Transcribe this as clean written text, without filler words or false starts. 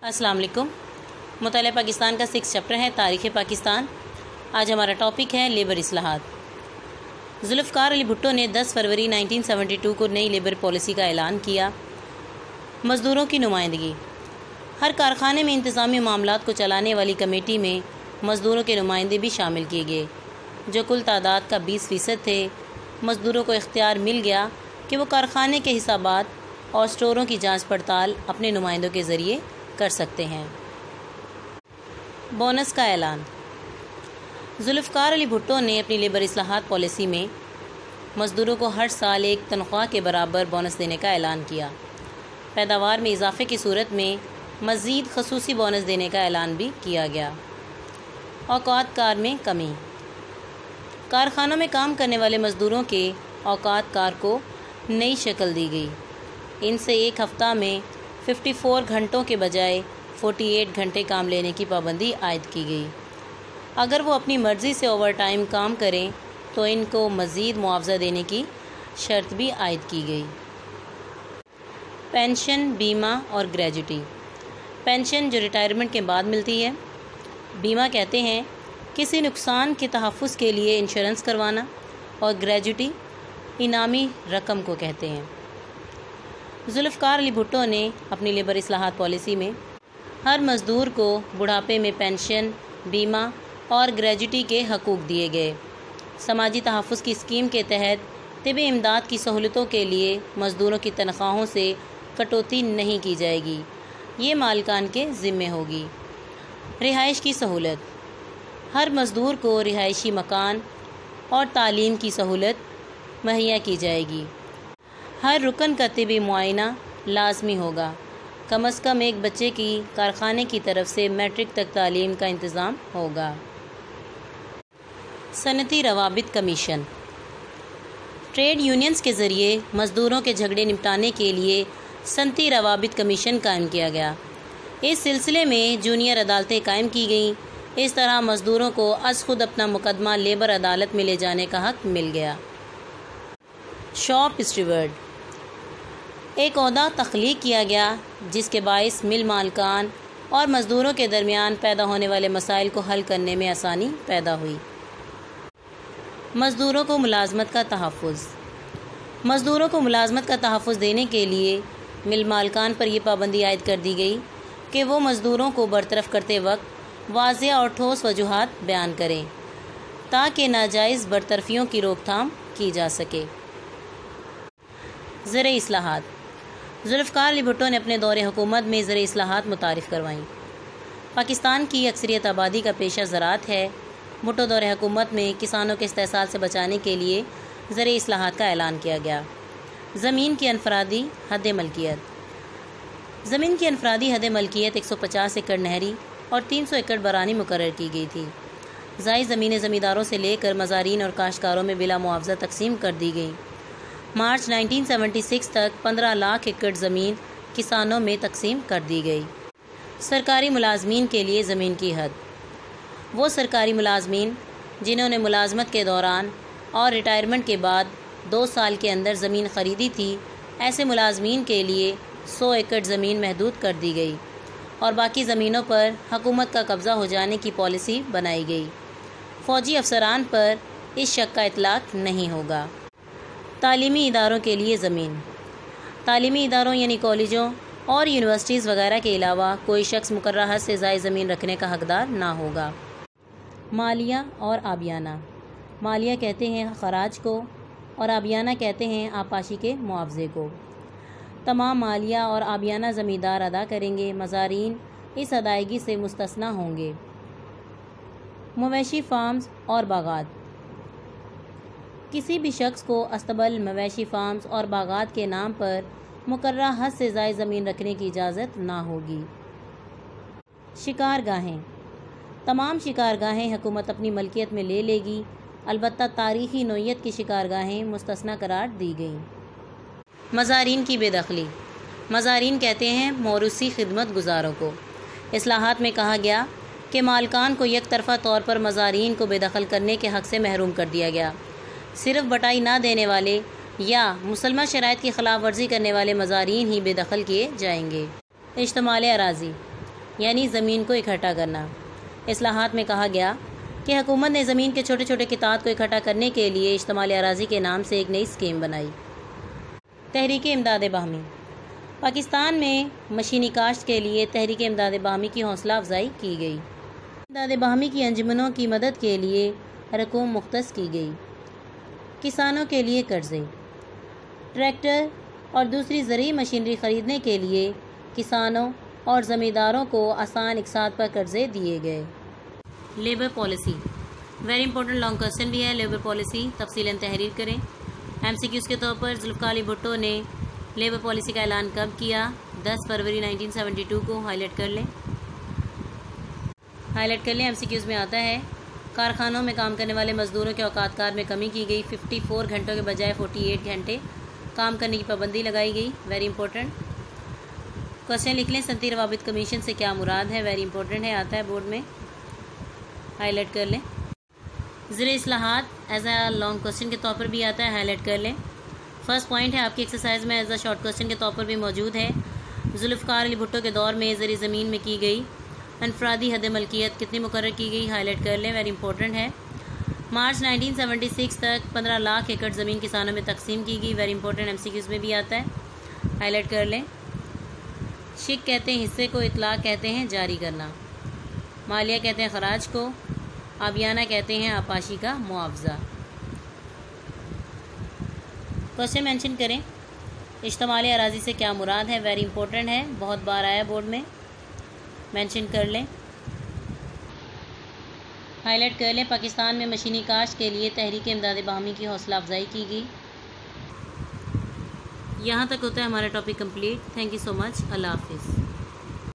السلام علیکم۔ مطالعہ پاکستان کا 6 چیپٹر ہے تاریخ پاکستان۔ آج ہمارا ٹاپک ہے لیبر اصلاحات۔ ذوالفقار علی بھٹو نے 10 فروری 1972 کو نئی لیبر پالیسی کا اعلان کیا۔ مزدوروں کی نمائندگی۔ ہر کارخانے میں انتظامی معاملات کو چلانے والی کمیٹی میں مزدوروں کے نمائندے بھی شامل کیے گئے، جو کل تعداد کا 20% تھے۔ مزدوروں کو اختیار مل گیا کہ وہ کارخانے کے حسابات اور سٹوروں کی جانچ پڑتال اپنے نمائندوں کے ذریعے کر سکتے ہیں۔ بونس کا اعلان۔ ذوالفقار علی بھٹو نے اپنی لیبر اصلاحات پالیسی میں مزدوروں کو ہر سال ایک تنخواہ کے برابر بونس دینے کا اعلان کیا۔ پیداوار میں اضافے کی صورت میں مزید خصوصی بونس دینے کا اعلان بھی کیا گیا۔ اوقات کار میں کمی۔ کارخانوں میں کام کرنے والے مزدوروں کے اوقات کار کو نئی شکل دی گئی۔ ان سے ایک ہفتہ میں 54 گھنٹوں کے بجائے 48 گھنٹے کام لینے کی پابندی عائد کی گئی۔ اگر وہ اپنی مرضی سے اوور ٹائم کام کریں تو ان کو مزید معاوضہ دینے کی شرط بھی عائد کی گئی۔ پینشن، بیمہ اور گریجوٹی۔ پینشن جو ریٹائرمنٹ کے بعد ملتی ہے، بیمہ کہتے ہیں کسی نقصان کے تحفظ کے لیے انشورنس کروانا، اور گریجوٹی انعامی رقم کو کہتے ہیں۔ ذوالفقار علی بھٹو نے اپنی لیبر اصلاحات پالیسی میں ہر مزدور کو بڑھاپے میں پینشن، بیمہ اور گریجوٹی کے حقوق دیے گئے۔ سماجی تحفظ کی اسکیم کے تحت طبی امداد کی سہولتوں کے لیے مزدوروں کی تنخواہوں سے کٹوتی نہیں کی جائے گی، یہ مالکان کے ذمے ہوگی۔ رہائش کی سہولت۔ ہر مزدور کو رہائشی مکان اور تعلیم کی سہولت مہیا کی جائے گی۔ ہر رکن کا طبی معائنہ لازمی ہوگا۔ کم از کم ایک بچے کی کارخانے کی طرف سے میٹرک تک تعلیم کا انتظام ہوگا۔ صنعتی روابط کمیشن۔ ٹریڈ یونینز کے ذریعے مزدوروں کے جھگڑے نمٹانے کے لیے صنعتی روابط کمیشن قائم کیا گیا۔ اس سلسلے میں جونیئر عدالتیں قائم کی گئیں۔ اس طرح مزدوروں کو از خود اپنا مقدمہ لیبر عدالت میں لے جانے کا حق مل گیا۔ Shop Steward. ایک عہدہ تخلیق کیا گیا جس کے باعث مل مالکان اور مزدوروں کے درمیان پیدا ہونے والے مسائل کو حل کرنے میں آسانی پیدا ہوئی۔ مزدوروں کو ملازمت کا تحفظ۔ مزدوروں کو ملازمت کا تحفظ دینے کے لیے مل مالکان پر یہ پابندی عائد کر دی گئی کہ وہ مزدوروں کو برطرف کرتے وقت واضح اور ٹھوس وجوہات بیان کریں تاکہ ناجائز برطرفیوں کی روک تھام کی جا سکے۔ زرعی اصلاحات۔ ذوالفقار علی بھٹو نے اپنے دور حکومت میں زرعی اصلاحات متعارف کروائیں۔ پاکستان کی اکثریت آبادی کا پیشہ زراعت ہے۔ بھٹو دور حکومت میں کسانوں کے استحصال سے بچانے کے لیے زرعی اصلاحات کا اعلان کیا گیا۔ زمین کی انفرادی حد ملکیت۔ زمین کی انفرادی حد ملکیت 150 ایکڑ نہری اور 300 ایکڑ برانی مقرر کی گئی تھی۔ زائد زمینیں زمینداروں سے لے کر مزارین اور کاشتکاروں میں بلا معاوضہ تقسیم کر دی گئیں۔ مارچ 1976 تک 15 لاکھ ایکڑ زمین کسانوں میں تقسیم کر دی گئی۔ سرکاری ملازمین کے لیے زمین کی حد۔ وہ سرکاری ملازمین جنہوں نے ملازمت کے دوران اور ریٹائرمنٹ کے بعد 2 سال کے اندر زمین خریدی تھی، ایسے ملازمین کے لیے 100 ایکڑ زمین محدود کر دی گئی اور باقی زمینوں پر حکومت کا قبضہ ہو جانے کی پالیسی بنائی گئی۔ فوجی افسران پر اس شق کا اطلاق نہیں ہوگا۔ تعلیمی اداروں کے لیے زمین۔ تعلیمی اداروں یعنی کالجوں اور یونیورسٹیز وغیرہ کے علاوہ کوئی شخص مقررہ حد سے زائد زمین رکھنے کا حقدار نہ ہوگا۔ مالیہ اور آبیانہ۔ مالیہ کہتے ہیں خراج کو اور آبیانہ کہتے ہیں آبپاشی کے معاوضے کو۔ تمام مالیہ اور آبیانہ زمیندار ادا کریں گے، مزارین اس ادائیگی سے مستثنیٰ ہوں گے۔ مویشی فارمز اور باغات۔ کسی بھی شخص کو استبل مویشی فارمز اور باغات کے نام پر مقررہ حد سے زائد زمین رکھنے کی اجازت نہ ہوگی۔ شکار گاہیں۔ تمام شکار گاہیں حکومت اپنی ملکیت میں لے لے گی، البتہ تاریخی نوعیت کی شکار گاہیں مستثنیٰ قرار دی گئیں۔ مزارین کی بے دخلی۔ مزارین کہتے ہیں موروثی خدمت گزاروں کو۔ اصلاحات میں کہا گیا کہ مالکان کو یک طرفہ طور پر مزارین کو بے دخل کرنے کے حق سے محروم کر دیا گیا۔ صرف بٹائی نہ دینے والے یا مسلمہ شرائط کی خلاف ورزی کرنے والے مزارین ہی بے دخل کیے جائیں گے۔ اشتمال اراضی۔ یعنی زمین کو اکٹھا کرنا۔ اصلاحات میں کہا گیا کہ حکومت نے زمین کے چھوٹے چھوٹے قطعات کو اکٹھا کرنے کے لیے اشتمالی اراضی کے نام سے ایک نئی اسکیم بنائی۔ تحریک امداد باہمی۔ پاکستان میں مشینی کاشت کے لیے تحریک امداد باہمی کی حوصلہ افزائی کی گئی۔ امداد باہمی کی انجمنوں کی مدد کے لیے رقوم مختص کی گئی۔ کسانوں کے لیے قرضے۔ ٹریکٹر اور دوسری زرعی مشینری خریدنے کے لیے کسانوں اور زمینداروں کو آسان اقساط پر قرضے دیے گئے۔ Labour policy. Very important long question بھی ہے۔ لیبر پالیسی تفصیلاً تحریر کریں۔ ایم سی کیوز کے طور پر ذوالفقار علی بھٹو نے لیبر پالیسی کا اعلان کب کیا؟ 10 فروری 1972 کو۔ ہائی لائٹ کر لیں۔ ایم سی کیوز میں آتا ہے کارخانوں میں کام کرنے والے مزدوروں کے اوقات کار میں کمی کی گئی۔ 54 گھنٹوں کے بجائے 48 گھنٹے کام کرنے کی پابندی لگائی گئی۔ ویری امپورٹنٹ کوسچن لکھ لیں۔ صنعتی روابط کمیشن سے کیا مراد ہے؟ ویری امپورٹنٹ ہے، آتا ہے بورڈ میں۔ ہائی لائٹ کر لیں۔ زرعی اصلاحات ایز اے لانگ کوسچن کے طور پر بھی آتا ہے، ہائی لائٹ کر لیں۔ فرسٹ پوائنٹ ہے آپ کی ایکسرسائز میں ایز اے شارٹ کوسچن کے طور پر بھی موجود ہے۔ ذوالفقار علی بھٹو کے دور میں زرعی زمین میں کی گئی انفرادی حد ملکیت کتنی مقرر کی گئی؟ ہائی لائٹ کر لیں، ویری امپورٹنٹ ہے۔ مارچ 1976 تک 15 لاکھ ایکڑ زمین کسانوں میں تقسیم کی گئی۔ Very important, M C Qs میں بھی آتا ہے، ہائی لائٹ کر لیں۔ شک کہتے ہیں حصے کو، اطلاق کہتے ہیں جاری کرنا، مالیہ کہتے ہیں خراج کو، آبیانہ کہتے ہیں آبپاشی کا معاوضہ۔ کوسچن مینشن کریں۔ اشتمالی اراضی سے کیا مراد ہے؟ ویری امپورٹنٹ ہے، بہت بار آیا بورڈ میں، مینشن کر لیں۔ ہائی لائٹ کر لیں۔ پاکستان میں مشینی کاشت کے لیے تحریک امداد باہمی کی حوصلہ افزائی کی گئی۔ یہاں تک ہوتا ہے ہمارا topic complete. Thank you so much. اللہ حافظ۔